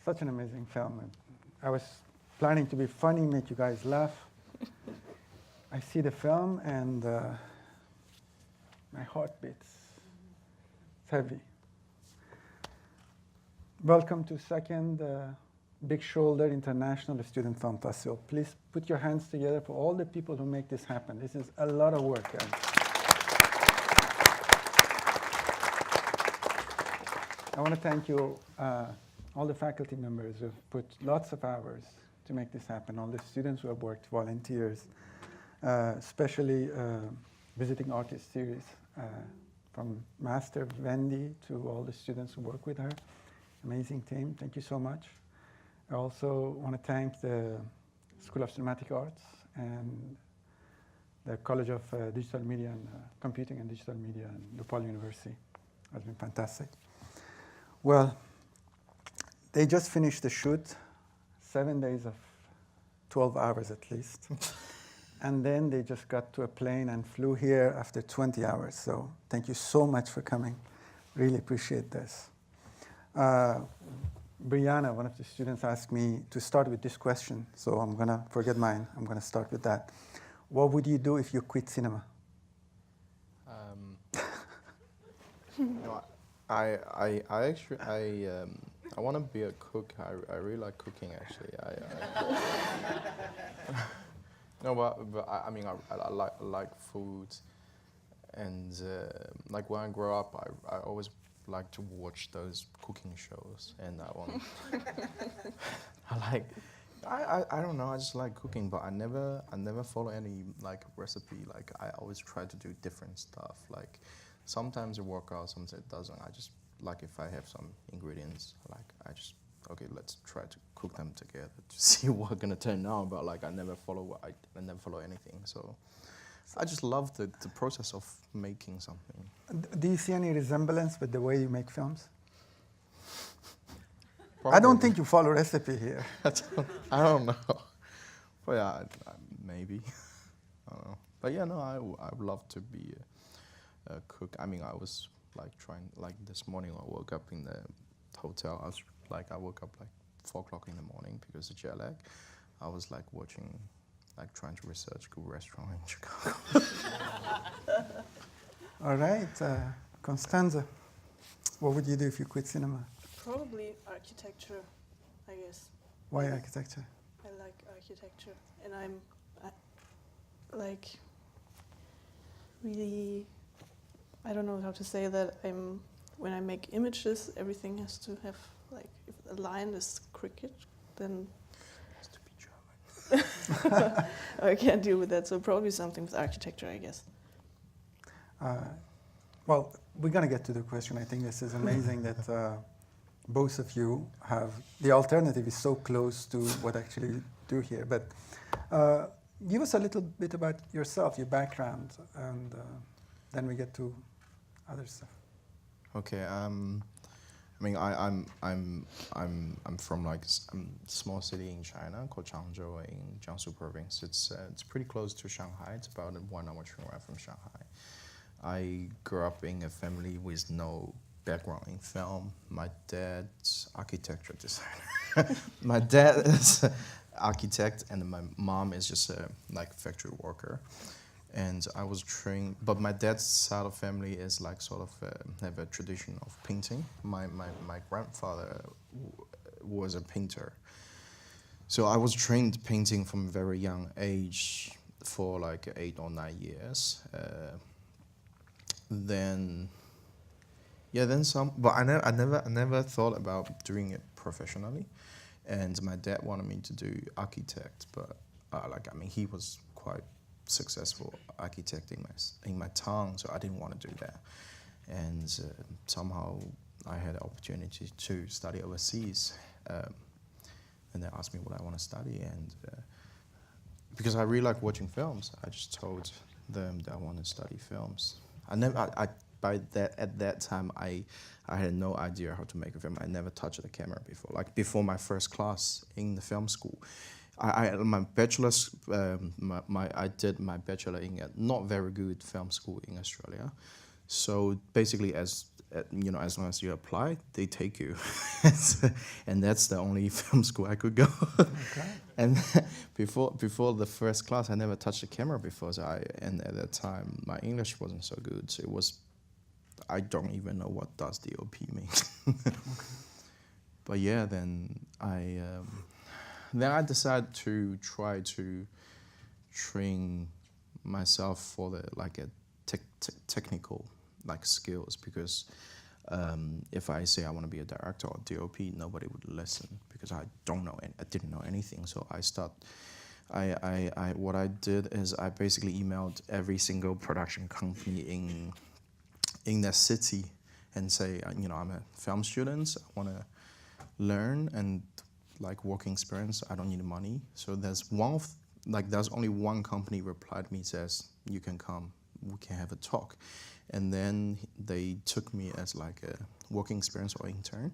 such an amazing film. I was planning to be funny, make you guys laugh. I see the film and my heart beats. It's heavy. Welcome to second Big Shoulder International Student Film Festival. Please put your hands together for all the people who make this happen. This is a lot of work, guys. I want to thank you, all the faculty members who have put lots of hours to make this happen, all the students who have worked, volunteers, especially Visiting Artist Series, from Master Wendy to all the students who work with her. Amazing team, thank you so much. I also want to thank the School of Cinematic Arts and the College of Digital Media and Computing and Digital Media and DePaul University. It has been fantastic. Well, they just finished the shoot, 7 days of 12 hours at least. And then they just got to a plane and flew here after 20 hours. So thank you so much for coming. Really appreciate this. Brianna, one of the students, asked me to start with this question. So I'm going to forget mine. I'm going to start with that. What would you do if you quit cinema? No, I actually I want to be a cook. I really like cooking actually. No, but I mean I like food, and like when I grow up, I always like to watch those cooking shows, and I want. I don't know. I just like cooking, but I never follow any like recipe. Like I always try to do different stuff. Like sometimes it works out, sometimes it doesn't. I just like if I have some ingredients, like I just okay, let's try to cook them together to see what's gonna turn out. But like I never follow anything. So I just love the process of making something. Do you see any resemblance with the way you make films? Probably. I don't think you follow recipe here. I don't know. But yeah, maybe. I don't know. But yeah, no, I would love to be a cook. I mean, I was like trying, like this morning I woke up in the hotel. I woke up like 4 o'clock in the morning because of jet lag. I was like watching, like trying to research good restaurant in Chicago. All right, Constanze, what would you do if you quit cinema? Probably architecture, I guess. Why architecture? I like architecture, and I like really, I don't know how to say that. When I make images, everything has to have like, if a line is crooked, then It has to be German. I can't deal with that. So probably something with architecture, I guess. Well, we're going to get to the question. I think this is amazing that both of you have, the alternative is so close to what actually you do here. But give us a little bit about yourself, your background, and then we get to other stuff. Okay. I mean, I'm from like a small city in China called Changzhou in Jiangsu province. It's pretty close to Shanghai. It's about a 1 hour train ride from Shanghai. I grew up in a family with no background in film. My dad's architecture designer. My dad is an architect, and my mom is just a like factory worker. And I was trained, but my dad's side of family is like sort of have a tradition of painting. My grandfather was a painter, so I was trained painting from a very young age for like 8 or 9 years. Then some, but I never thought about doing it professionally. And my dad wanted me to do architect, but he was quite successful architect in my town, so I didn't want to do that. And somehow I had the opportunity to study overseas, and they asked me what I want to study, and because I really like watching films, I just told them that I want to study films. At that time, I had no idea how to make a film. I never touched the camera before. Like before my first class in the film school, my bachelor's, I did my bachelor in a not very good film school in Australia. So basically, as as long as you apply, they take you. And that's the only film school I could go. Okay. And before the first class, I never touched a camera before. And at that time, my English wasn't so good. So I don't even know what does DOP mean. But yeah, then I decided to try to train myself for the technical skills, because if I say I want to be a director or DOP, nobody would listen because I didn't know anything. So what I did is I basically emailed every single production company in that city and say, I'm a film student, I want to learn and working experience, I don't need money. So there's only one company replied me, says, you can come, we can have a talk. And then they took me as a working experience or intern,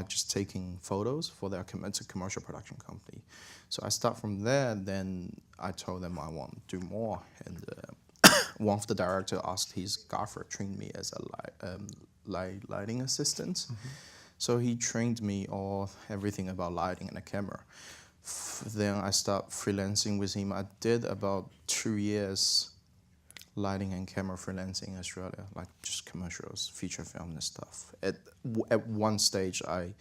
just taking photos for their commercial production company. So I start from there, then I told them I want to do more. And one of the director asked his gaffer trained me as a lighting assistant. Mm-hmm. So he trained me everything about lighting and a camera. Then I started freelancing with him. I did about 2 years lighting and camera freelancing in Australia, just commercials, feature film and stuff. At one stage, I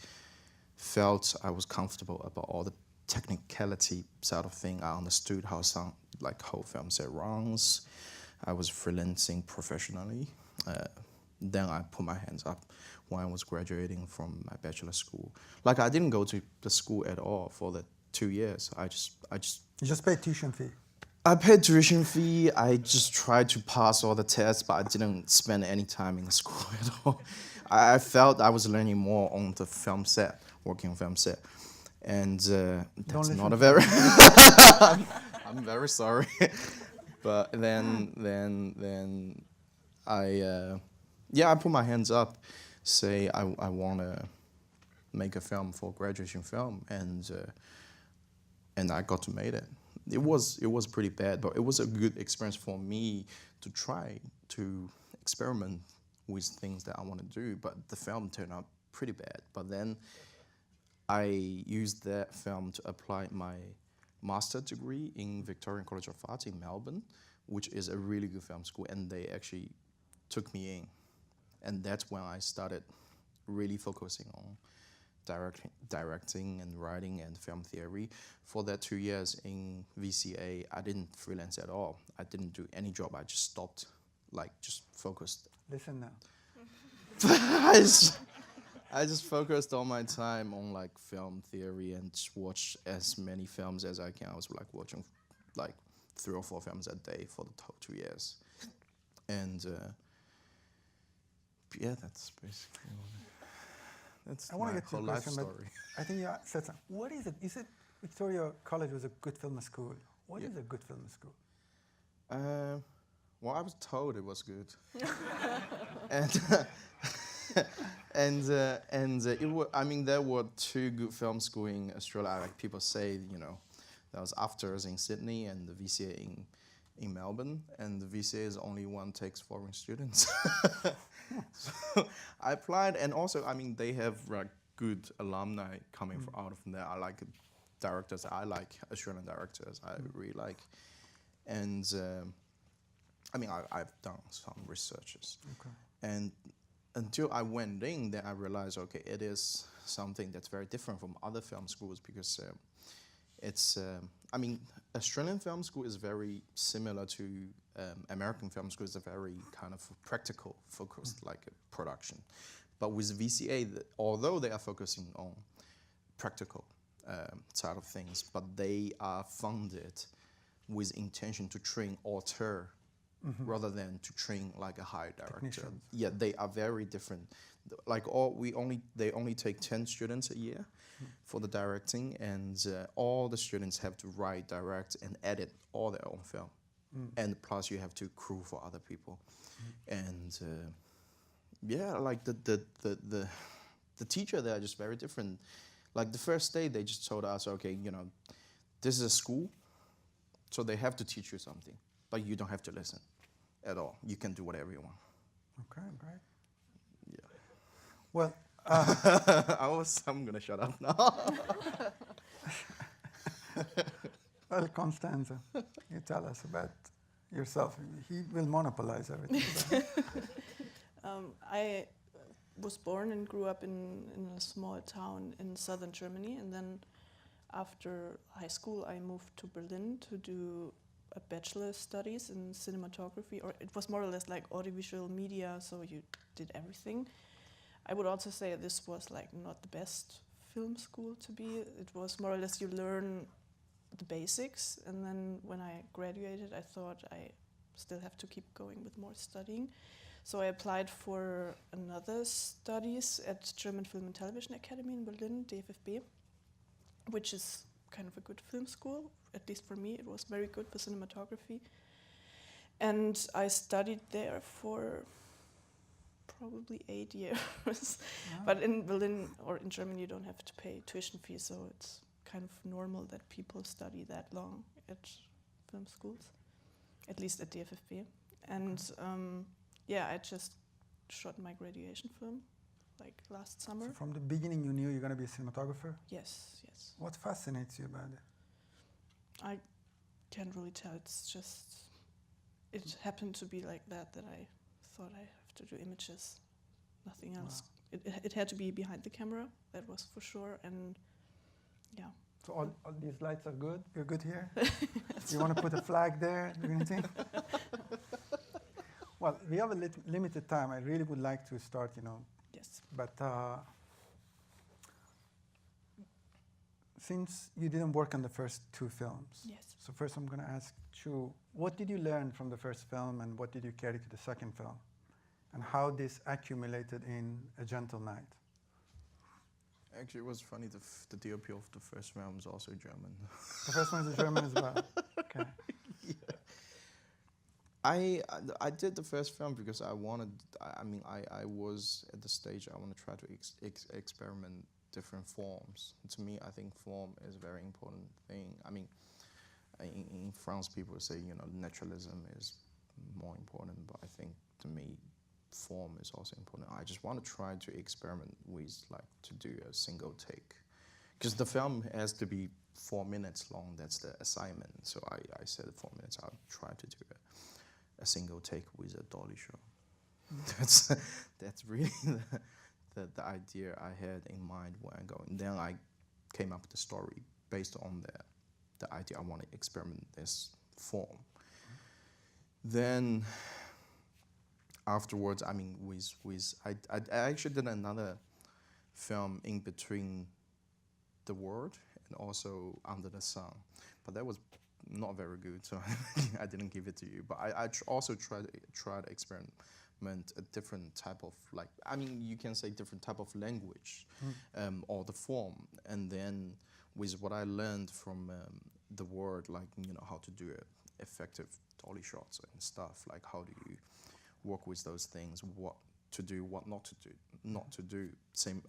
felt I was comfortable about all the technicality side of thing. I understood how whole film set runs. I was freelancing professionally. Then I put my hands up when I was graduating from my bachelor school. I didn't go to the school at all for the 2 years. You just paid tuition fee? I paid tuition fee. I just tried to pass all the tests, but I didn't spend any time in the school at all. I felt I was learning more on the film set, working on film set. And that's not a very... I'm very sorry. But then I put my hands up, say I want to make a film for graduation film, and I got to make it. It was pretty bad, but it was a good experience for me to try to experiment with things that I want to do. But the film turned out pretty bad. But then I used that film to apply my master's degree in Victorian College of Arts in Melbourne, which is a really good film school, and they actually took me in. And that's when I started really focusing on directing and writing and film theory. For that 2 years in VCA, I didn't freelance at all. I didn't do any job. I just stopped, just focused. Listen now. I just focused all my time on film theory and just watch as many films as I can. I was watching 3 or 4 films a day for the 2 years. And yeah, that's basically that's my whole life story. I think you said something. What is it? You said Victoria College was a good film school. What is a good film school? Well, I was told it was good. and there were 2 good film schools in Australia. People say, there was AFTRS in Sydney and the VCA in Melbourne, and the VCA is only one takes foreign students. So I applied, and also, they have good alumni coming out of there. I like directors. I like Australian directors. I really like, and I've done some researches. Okay. And until I went in, then I realized, okay, it is something that's very different from other film schools, because it's, Australian film school is very similar to American film school. It's a very kind of practical focused production. But with VCA, although they are focusing on practical side of things, but they are funded with intention to train auteur rather than to train a high director. Yeah, they are very different. They only take 10 students a year for the directing, and all the students have to write, direct, and edit all their own film. And plus you have to crew for other people. And the teacher there are just very different. The first day they just told us, okay, this is a school, so they have to teach you something, but you don't have to listen at all. You can do whatever you want. Okay, great. Yeah. Well, I'm gonna shut up now. well, Constanze, you tell us about yourself. He will monopolize everything. I was born and grew up in a small town in southern Germany, and then after high school I moved to Berlin to do a bachelor's studies in cinematography, or it was more or less like audiovisual media, so you did everything. I would also say this was like not the best film school to be. It was more or less you learn the basics, and then when I graduated I thought I still have to keep going with more studying. So I applied for another studies at German Film and Television Academy in Berlin, DFFB, which is kind of a good film school. At least for me, it was very good for cinematography. And I studied there for probably 8 years. Wow. But in Berlin or in Germany, you don't have to pay tuition fees, so it's kind of normal that people study that long at film schools, at least at DFFB. And yeah, I just shot my graduation film like last summer. So from the beginning you knew you're going to be a cinematographer? Yes, yes. What fascinates you about it? I can't really tell. It's just, it happened to be like that I thought I have to do images, nothing else. Wow. It had to be behind the camera, that was for sure, and yeah. So all these lights are good? You're good here? You want to put a flag there? Do anything? Well, we have a limited time. I really would like to start, Yes. but since you didn't work on the first two films, Yes. so first I'm going to ask Qiu, what did you learn from the first film and what did you carry to the second film? And how this accumulated in A Gentle Night? Actually, it was funny. The DOP of the first film is also German. The first one is a German as well. Okay. Yeah. I did the first film because I wanted. I was at the stage I want to try to experiment different forms. To me, I think form is a very important thing. I mean, in France, people say naturalism is more important, but I think to me, form is also important. I just want to try to experiment with to do a single take, because the film has to be 4 minutes long. That's the assignment. So I said 4 minutes. I'll try to do a single take with a dolly shot. That's really the idea I had in mind when I go. And then I came up with the story based on the idea I want to experiment this form. Then afterwards, I actually did another film in between The World and also Under the Sun, but that was not very good, so I didn't give it to you. But I also tried to experiment a different type of you can say different type of language, or the form, and then with what I learned from The World, how to do effective dolly shots and stuff, how do you work with those things, what to do, what not to do. Same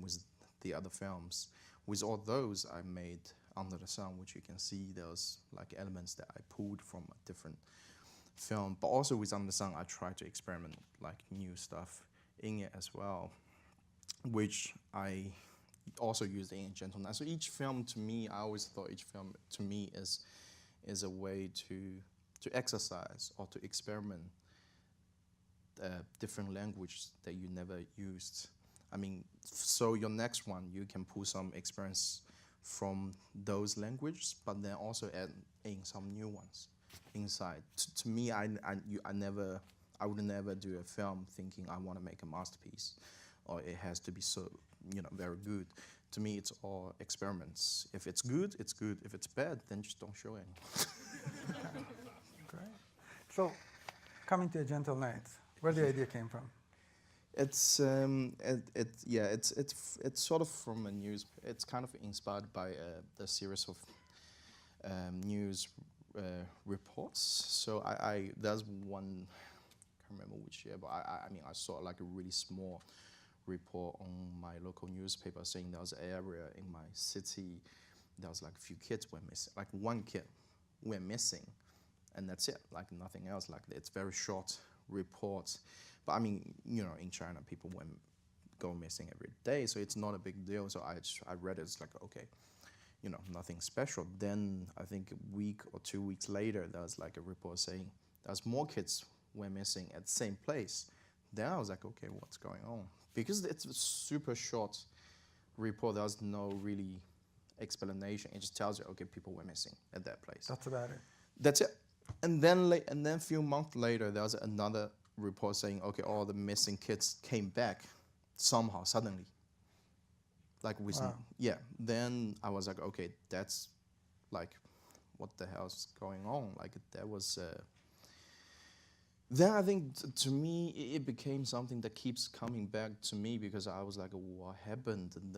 with the other films. With all those, I made Under the Sun, which you can see those elements that I pulled from a different film. But also with Under the Sun, I tried to experiment new stuff in it as well, which I also used in Gentle Night. So each film to me, I always thought each film to me is a way to exercise or to experiment different language that you never used. So your next one, you can pull some experience from those languages, but then also add in some new ones inside. To me, I would never do a film thinking I want to make a masterpiece, or it has to be so very good. To me, it's all experiments. If it's good, it's good. If it's bad, then just don't show any. Great. So, coming to A Gentle Night, where the idea came from? It's sort of from a news. It's kind of inspired by the series of news reports. So there's one, I can't remember which year, but I saw a really small report on my local newspaper saying there was an area in my city, there was a few kids were missing, one kid went missing, and that's it, nothing else. It's very short reports. But in China, people went go missing every day, so it's not a big deal. So I read it, it's like, okay, you know, nothing special. Then I think a week or 2 weeks later, there was like a report saying there's more kids were missing at the same place. Then I was like, okay, what's going on? Because it's a super short report, there's no really explanation. It just tells you, okay, people were missing at that place. That's about it. That's it. And then a few months later, there was another report saying, okay, all the missing kids came back somehow, suddenly. Like, Wow. yeah. Then I was like, okay, that's like, what the hell's going on? Like, that was... Then I think, to me, it became something that keeps coming back to me, because I was like, what happened? And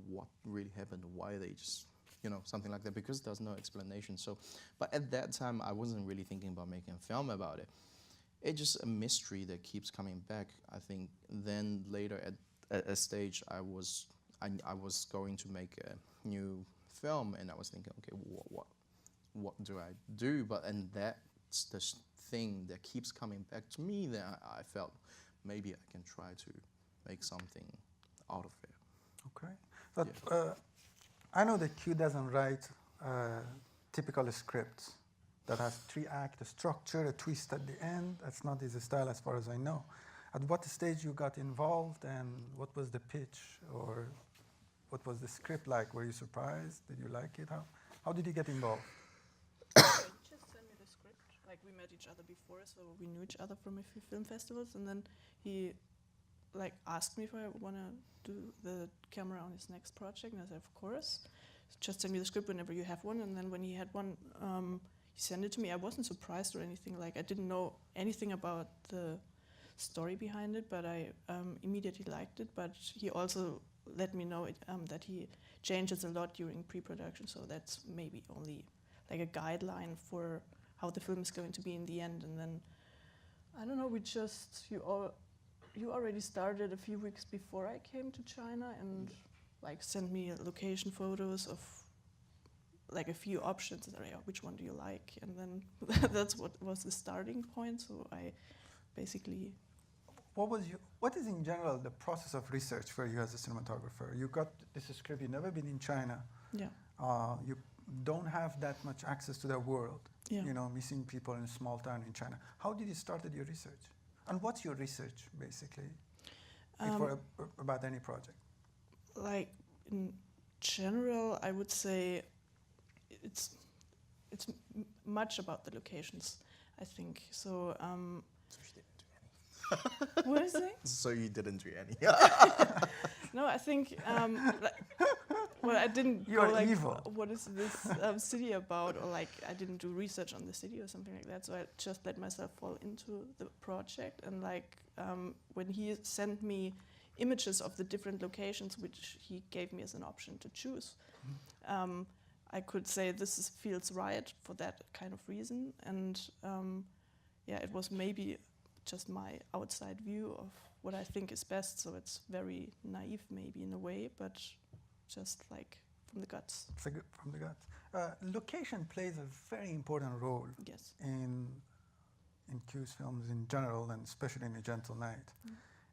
what really happened? Why they just, you know, something like that, because there's no explanation. So, but at that time, I wasn't really thinking about making a film about it. It's just a mystery that keeps coming back. I think then later at a stage, I was going to make a new film, and I was thinking, okay, what do I do? And that's the thing that keeps coming back to me, that I felt maybe I can try to make something out of it. Okay. But I know that Qiu doesn't write typical scripts that has 3 acts, a structure, a twist at the end. That's not his style as far as I know. At what stage you got involved, and what was the pitch, or what was the script like? Were you surprised? Did you like it? How did you get involved? He just sent me the script. Like, we met each other before, so we knew each other from a few film festivals, and then he like asked me if I want to do the camera on his next project, and I said, of course. Just send me the script whenever you have one. And then when he had one, he sent it to me. I wasn't surprised or anything. Like, I didn't know anything about the story behind it, but I immediately liked it. But he also let me know that he changes a lot during pre-production, so that's maybe only like a guideline for how the film is going to be in the end. And then, I don't know, you already started a few weeks before I came to China, and like sent me location photos of like a few options, and which one do you like? And then that's what was the starting point. So I basically... What is in general the process of research for you as a cinematographer? You got this script, you've never been in China. Yeah. You don't have that much access to the world. Yeah. You know, missing people in a small town in China. How did you start your research? And what's your research, basically, about any project? Like, in general, I would say it's much about the locations, I think. So, what is it? So you didn't do any. No, I think, well, I didn't You're go like, evil. what is this city about? Or like, I didn't do research on the city or something like that. So I just let myself fall into the project. And like, when he sent me images of the different locations, which he gave me as an option to choose, I could say this feels right for that kind of reason. And yeah, it was maybe just my outside view of what I think is best. So it's very naive maybe in a way, but just like from the guts. From the guts. Location plays a very important role Yes. in Qiu's films in general, and especially in A Gentle Night.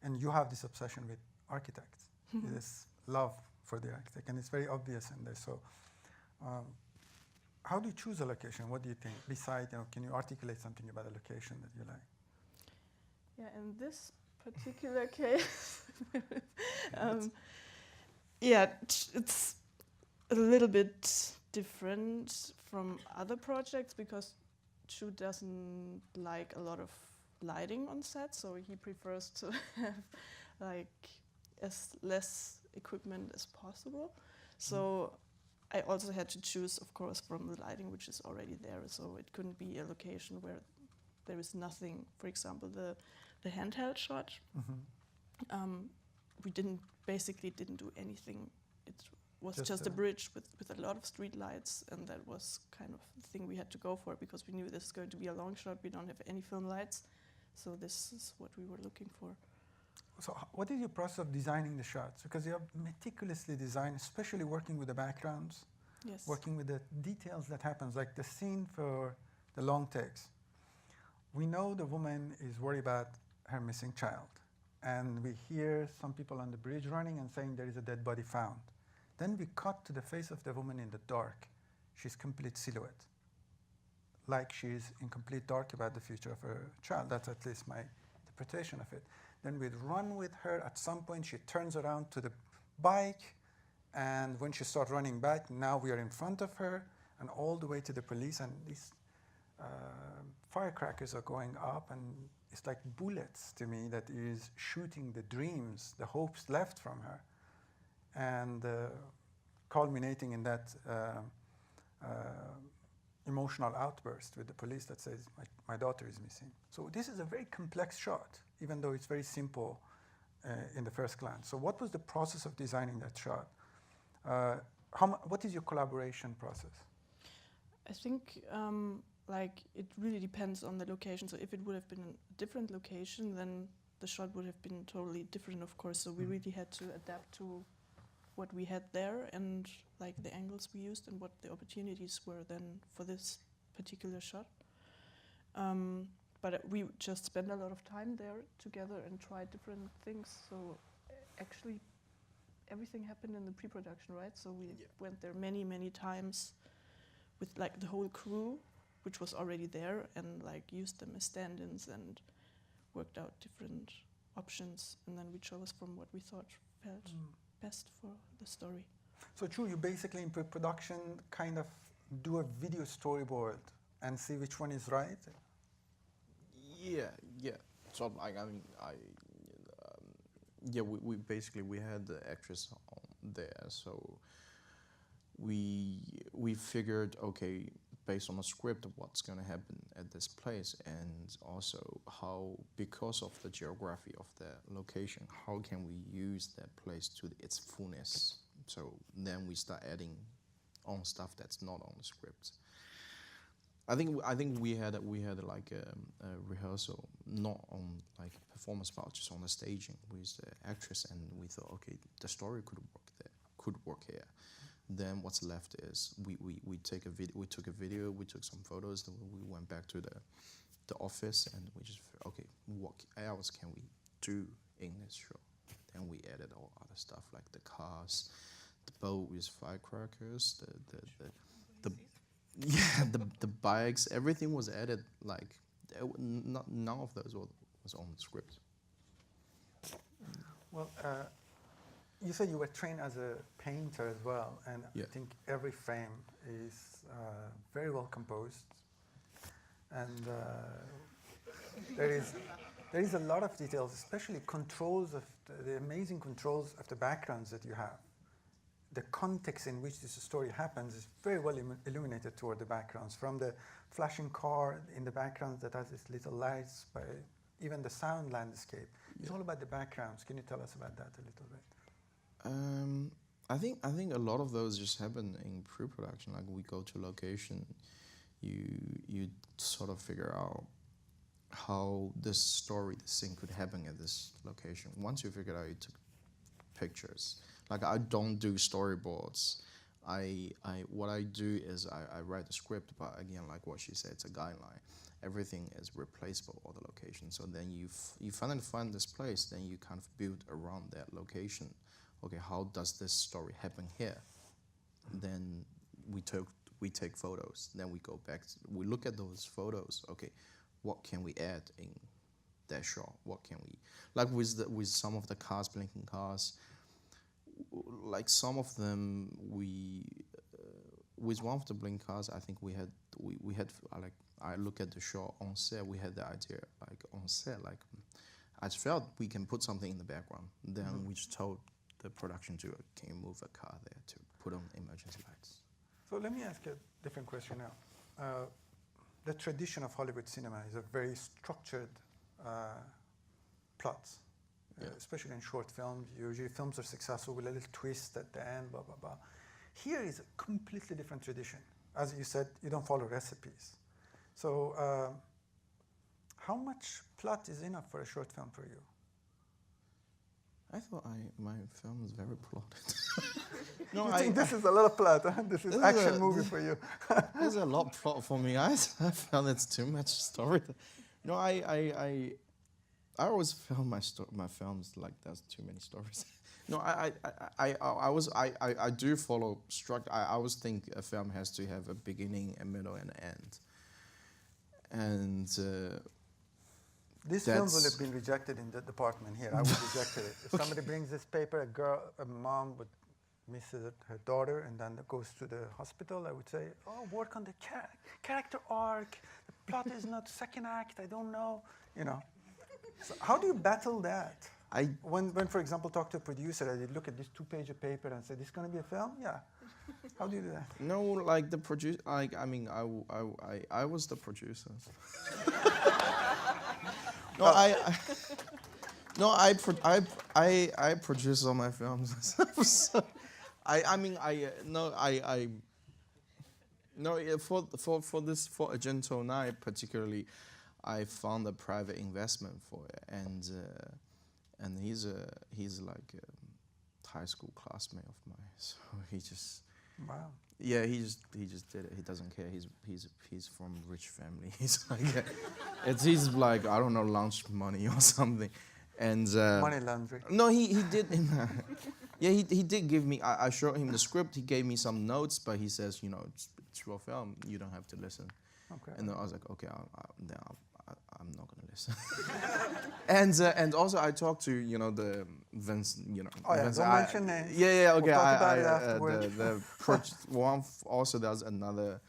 And you have this obsession with architects, this love for the architect, and it's very obvious in there. So how do you choose a location? What do you think? Besides, can you articulate something about a location that you like? Yeah, in this particular case, yeah, it's a little bit different from other projects, because Qiu doesn't like a lot of lighting on set, so he prefers to have like as less equipment as possible. So I also had to choose, of course, from the lighting which is already there, so it couldn't be a location where there is nothing. For example, the handheld shot, we basically didn't do anything. It was just a bridge with a lot of street lights, and that was kind of the thing we had to go for, because we knew this is going to be a long shot. We don't have any film lights, so this is what we were looking for. So what is your process of designing the shots? Because you have meticulously designed, especially working with the backgrounds, Yes. working with the details that happens, like the scene for the long takes. We know the woman is worried about her missing child. and we hear some people on the bridge running and saying there is a dead body found. Then we cut to the face of the woman in the dark. She's complete silhouette, like she's in complete dark about the future of her child. That's at least my interpretation of it. Then we'd run with her. At some point, she turns around to the bike, and when she starts running back, now we are in front of her, and all the way to the police, and these firecrackers are going up, and it's like bullets to me that is shooting the dreams, the hopes left from her, and culminating in that emotional outburst with the police that says, my daughter is missing. So this is a very complex shot, even though it's very simple in the first glance. So what was the process of designing that shot? What is your collaboration process? I think like it really depends on the location. So if it would have been a different location, then the shot would have been totally different, of course. So we really had to adapt to what we had there and like the angles we used and what the opportunities were then for this particular shot. But we just spent a lot of time there together and tried different things. So actually everything happened in the pre-production, right? So we went there many, many times with like the whole crew, which was already there, and like used them as stand-ins and worked out different options, and then we chose from what we thought felt best for the story. So Qiu, you basically in pre-production kind of do a video storyboard and see which one is right? Yeah. So we basically we had the actress on there, so we figured, okay, based on the script, what's going to happen at this place, and also how, because of the geography of the location, how can we use that place to its fullness? So then we start adding on stuff that's not on the script. I think we had like a rehearsal, not on like performance part, just on the staging with the actress, and we thought, okay, the story could work here. Then what's left is we took a video, we took some photos, then we went back to the office, and we just, okay, what else can we do in this show? Then we added all other stuff like the cars, the boat with firecrackers, the bikes, everything was added. Like none of those was on the script. Well, you said you were trained as a painter as well, and I think every frame is very well composed, and there is a lot of details, especially controls of the amazing controls of the backgrounds that you have. The context in which this story happens is very well illuminated toward the backgrounds, from the flashing car in the background that has these little lights, by even the sound landscape. It's all about the backgrounds. Can you tell us about that a little bit? I think a lot of those just happen in pre-production. Like we go to location, you sort of figure out how this scene could happen at this location. Once you figure it out, you took pictures. Like I don't do storyboards. What I do is I write the script, but again, like what she said, it's a guideline. Everything is replaceable, all the locations. So then you finally find this place, then you kind of build around that location. Okay, how does this story happen here? Then we take photos. Then we go back. We look at those photos. Okay, what can we add in that shot? What can we, like with some of the cars, blinking cars, like some of them with one of the blink cars, I think we had like, I look at the shot on set, we had the idea like on set, like I felt we can put something in the background. Then we just told the production to, can you move a car there to put on emergency lights? So let me ask a different question now. The tradition of Hollywood cinema is a very structured plot, especially in short films. Usually films are successful with a little twist at the end, blah, blah, blah. Here is a completely different tradition. As you said, you don't follow recipes. So how much plot is enough for a short film for you? I thought my film was very plotted. No, I think this is a lot of plot. Huh? This is action movie for you. There's a lot of plot for me. I found it's too much story. No, I always film my films like there's too many stories. No, I do follow structure. I always think a film has to have a beginning, a middle, and an end. And This film would have been rejected in the department here. I would have rejected it. If somebody brings this paper, a mom would miss her daughter and then goes to the hospital, I would say, oh, work on the character arc. The plot is not second act. I don't know. So how do you battle that? When, for example, talk to a producer, I did look at this 2-page of paper and say, this is going to be a film? Yeah. How do you do that? No, like the producer, I was the producer. No, I produce all my films. So, for A Gentle Night particularly, I found a private investment for it, and he's like a high school classmate of mine, so he just. Wow. Yeah, he just did it. He doesn't care. He's from a rich family. He's like, he's like, I don't know, lunch money or something, and money laundry. No, he did. Yeah, he did give me. I showed him the script. He gave me some notes, but he says, it's your film. You don't have to listen. Okay. And then I was like, okay, I'm not gonna listen. and also I talked to the Vince. Oh yeah, Vince, don't mention names. Yeah. Okay. We'll talk about it afterwards. Also there's another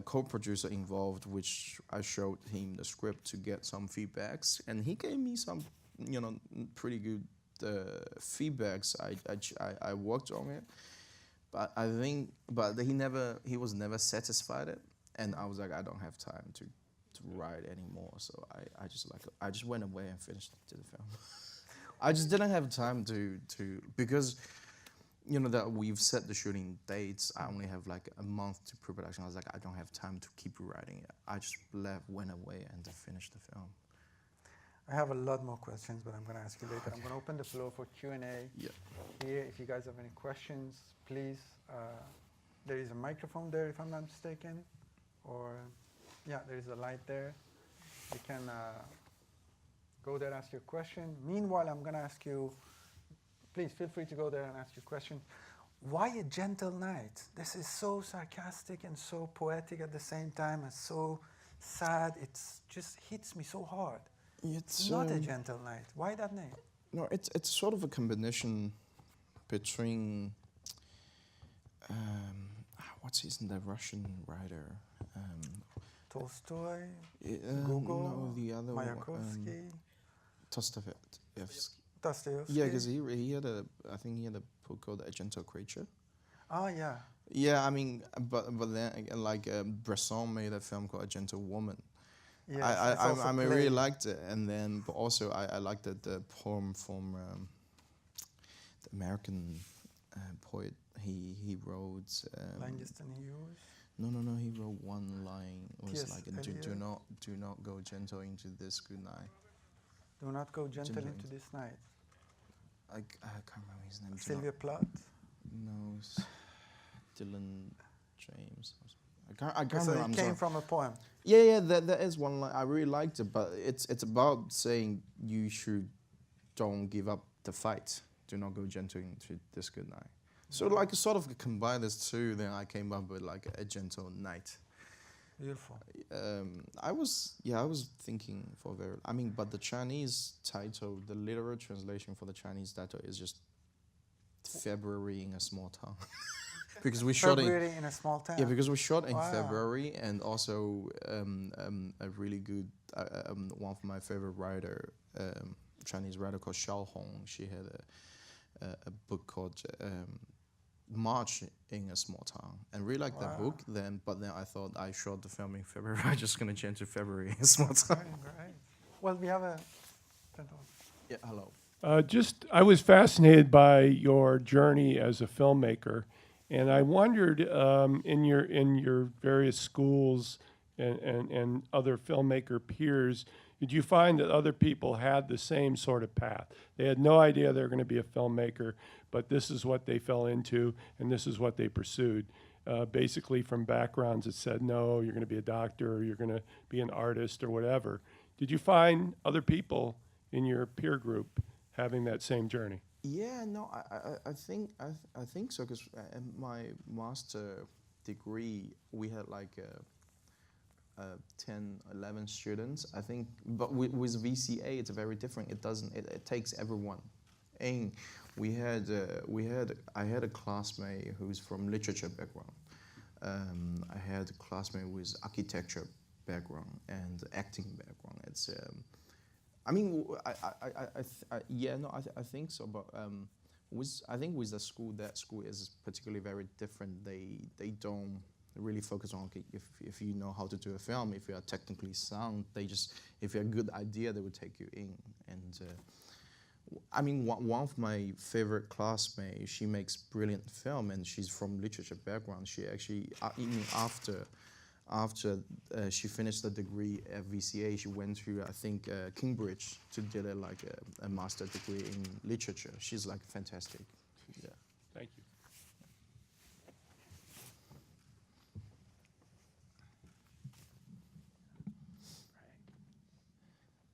co-producer involved, which I showed him the script to get some feedbacks, and he gave me some pretty good feedbacks. I worked on it, but he was never satisfied it, and I was like, I don't have time to write anymore, so I just went away and finished the film. I just didn't have time to because that we've set the shooting dates. I only have like a month to pre-production. I was like, I don't have time to keep writing it. I just went away and finished the film. I have a lot more questions, but I'm going to ask you later. I'm going to open the floor for Q&A. Yeah. Here, if you guys have any questions, please. There is a microphone there, if I'm not mistaken, or. Yeah, there is a light there. You can go there and ask your question. Meanwhile, I'm going to ask you, please feel free to go there and ask your question. Why A Gentle Night? This is so sarcastic and so poetic at the same time and so sad. It just hits me so hard. It's not A Gentle Night. Why that name? No, it's sort of a combination between, what's his name, the Russian writer? Tolstoy, Google, no, the other Mayakovsky, Dostoevsky. Yeah, because he had I think he had a book called A Gentle Creature. Oh yeah. Yeah, I mean, but then like Bresson made a film called A Gentle Woman. Yes, I really liked it, and then but also I liked the poem from the American poet. He wrote. Langston Hughes. No. He wrote one line. It was like, do not go gentle into this good night. Do not go gentle into this night. I can't remember his name. Sylvia Plath. No, Dylan James. I can't so remember. It came from a poem. Yeah. There is one line. I really liked it, but it's about saying don't give up the fight. Do not go gentle into this good night. So like sort of combine this two, then I came up with like A Gentle Night. Beautiful. I was thinking but the Chinese title, the literal translation for the Chinese title is just February in a small town. Because we shot in a small town. Yeah, because we shot in February, and also a really good one of my favorite writer, Chinese writer called Xiao Hong. She had a book called March in a Small Town, and really liked that book. But then I thought I shot the film in February. I'm just gonna change to February in a small town. Right. Well, we have a gentleman. Yeah, hello. I was fascinated by your journey as a filmmaker, and I wondered in your various schools and other filmmaker peers, did you find that other people had the same sort of path? They had no idea they were going to be a filmmaker, but this is what they fell into, and this is what they pursued. Basically from backgrounds that said, no, you're going to be a doctor, or you're going to be an artist, or whatever. Did you find other people in your peer group having that same journey? Yeah, no, I think so because in my master degree we had like 10, 11 students. I think, but with VCA it's very different. It doesn't. It takes everyone. And I had a classmate who's from literature background. I had a classmate with architecture background and acting background. It's I mean, I think so. But I think with the school, that school is particularly very different. They don't really focus on, okay, if you know how to do a film, if you are technically sound, if you have a good idea, they would take you in. And I mean, one of my favorite classmates, she makes brilliant film, and she's from literature background. She actually, even after she finished the degree at VCA, she went to, I think, Cambridge to get a master degree in literature. She's like fantastic. Yeah. Thank you.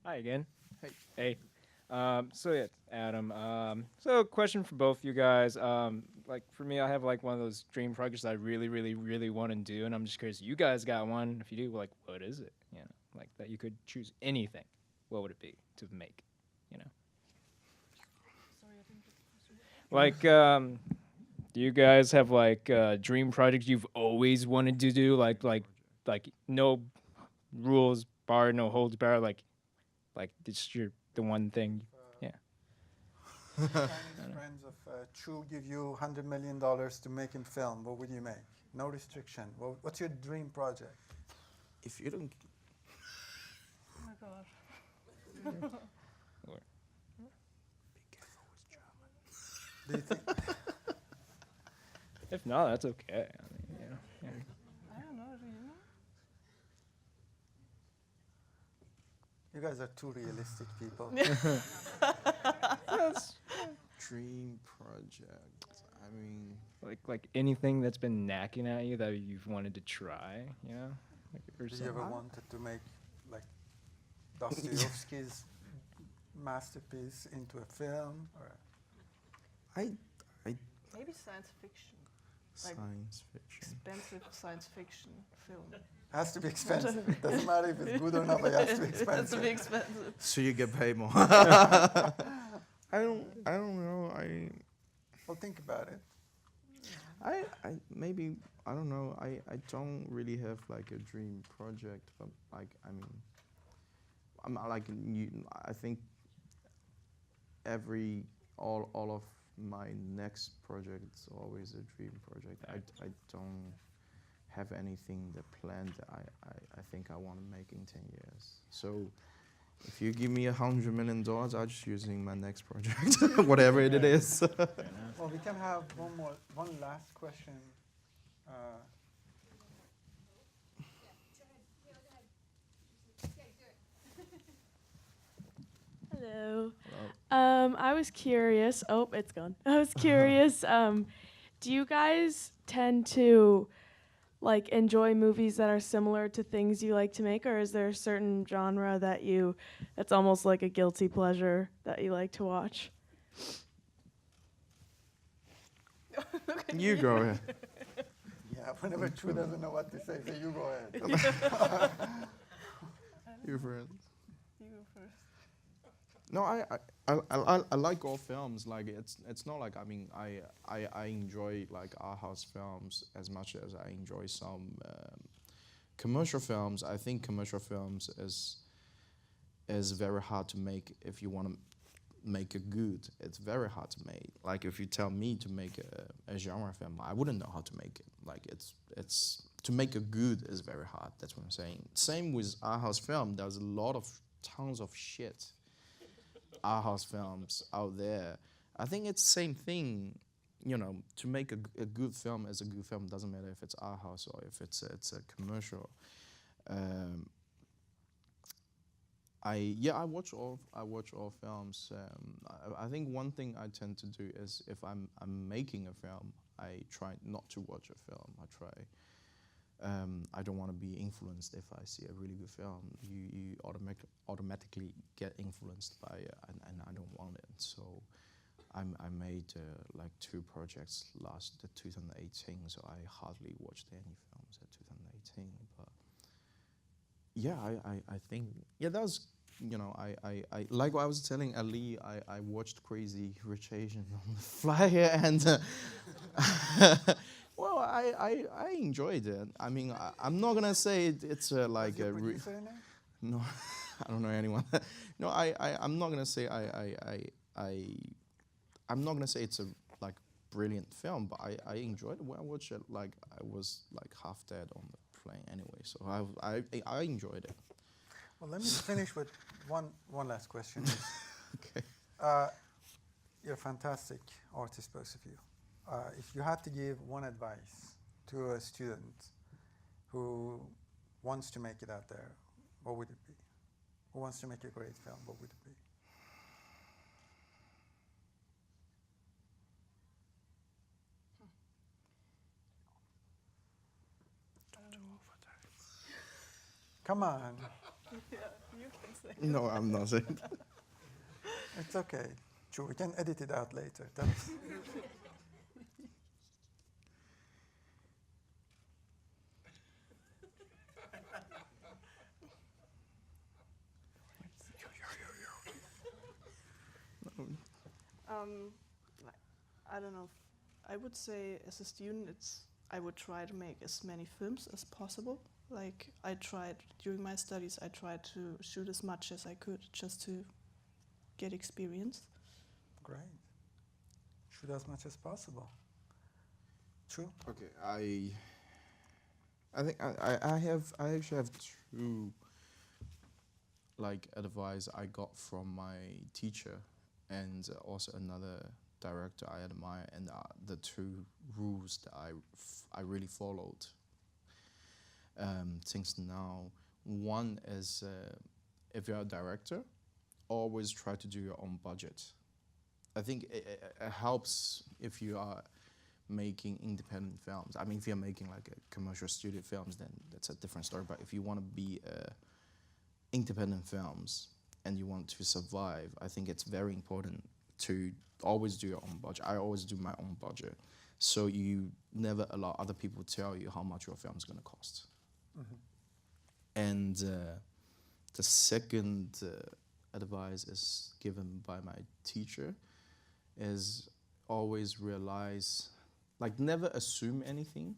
Hi again. Hey. Hey. So yeah, Adam. So question for both you guys. Like for me, I have like one of those dream projects I really, really, really want to do, and I'm just curious. You guys got one? If you do, like, what is it? You know, like that you could choose anything. What would it be to make? You know. Like, do you guys have like dream projects you've always wanted to do? Like no rules barred, no holds barred. Like it's the one thing. Yeah. Chinese friends of Qiu give you $100 million to make him film. What would you make? No restriction. What's your dream project? If you don't, Oh my god. Do you think? If not, that's okay. I mean, yeah. I don't know. Do you know? You guys are too realistic people. dream project. I mean, Like anything that's been knacking at you that you've wanted to try, you know? Like, or Do you ever something. wanted to make like Dostoevsky's masterpiece into a film? Or I Maybe science fiction. Like science fiction. expensive science fiction film. has to be expensive. It doesn't matter if it's good or not, but it has to be It has to be expensive. expensive. So you get paid more. I don't know. Well, think about it. Maybe I don't know. I don't really have like a dream project, but like I mean, I'm like I think all of my next project is always a dream project. I don't have anything that planned that I think I want to make in 10 years. So if you give me $100 million, I'll just use it in my next project, whatever it is. Well, we can have one last question. Hello. I was curious. Oh, it's gone. I was curious. Do you guys tend to like enjoy movies that are similar to things you like to make, or is there a certain genre that's almost like a guilty pleasure that you like to watch? You go ahead. Yeah, whenever Chu doesn't know what to say, you go ahead. You first. You go first. No, I like all films. Like it's not like I mean I enjoy like art house films as much as I enjoy some commercial films. I think commercial films is very hard to make if you want to make it good. It's very hard to make. Like if you tell me to make a genre film, I wouldn't know how to make it. Like it's to make it good is very hard. That's what I'm saying. Same with art house film. There's a lot of tons of shit art house films out there. I think it's the same thing. You know, to make a good film as a good film doesn't matter if it's art house or if it's a commercial. I watch all films. I think one thing I tend to do is if I'm making a film, I try not to watch a film. I try I don't want to be influenced if I see a really good film. You automatically get influenced by it, and I don't want it. So I made like 2 projects last 2018, so I hardly watched any films at 2018. But yeah, I think, yeah, that was, you know, I like what I was telling Ali, I watched Crazy Rich Asian on the fly, and well, I enjoyed it. I mean, I'm not gonna say it's like What's your a producer in it? no, I don't know anyone. No, I'm not gonna say I'm not gonna say it's a like brilliant film, but I enjoyed it. When I watched it, like I was like half dead on the plane anyway, so I enjoyed it. Well, let me finish with one last question. Okay. You're fantastic artists, both of you. If you had to give one advice to a student who wants to make it out there, what would it be? Who wants to make a great film, what would it be? Come on, Yeah, you can say. No, I'm not saying. it's okay. Sure, we can edit it out later. That's Like, I don't know. I would say as a student, I would try to make as many films as possible. Like I tried during my studies, I tried to shoot as much as I could just to get experience. great. Shoot as much as possible. True. Okay, I think I actually have 2 like advice I got from my teacher and also another director I admire, and the 2 rules that I really followed since now. One is if you're a director, always try to do your own budget. I think it helps if you are making independent films. I mean, if you're making like a commercial studio films, then that's a different story. But if you want to be independent films and you want to survive, I think it's very important to always do your own budget. I always do my own budget, so you never allow other people to tell you how much your film is going to cost. And the second advice is given by my teacher is always realize, like, never assume anything.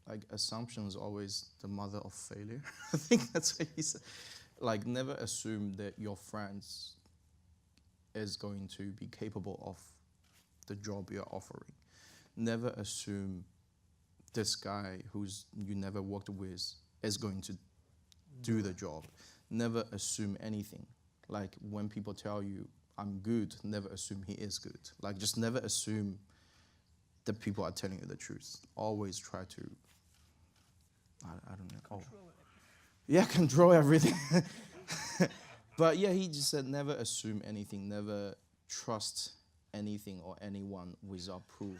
Like, assumption is always the mother of failure. I think that's what he said. Like, never assume that your friends is going to be capable of the job you're offering. Never assume this guy who's you never worked with is going to do the job. Never assume anything. Like, when people tell you, I'm good, never assume he is good. Like, just never assume that people are telling you the truth. Always try to, I don't know. Control it. Yeah, control everything. But yeah, he just said never assume anything, never trust anything or anyone without proof.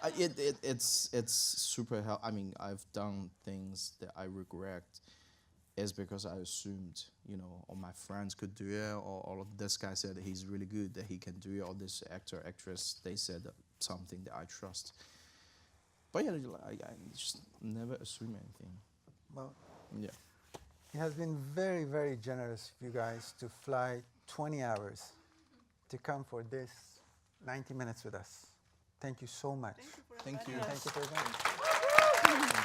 It's super I mean, I've done things that I regret is because I assumed, you know, all my friends could do it, or all of this guy said that he's really good, that he can do it, or this actor, actress, they said something that I trust. But yeah, I just never assume anything. Well, Yeah. he has been very, very generous of you guys to fly 20 hours to come for this 90 minutes with us. Thank you so much. Thank you for Thank you. Thank you for coming.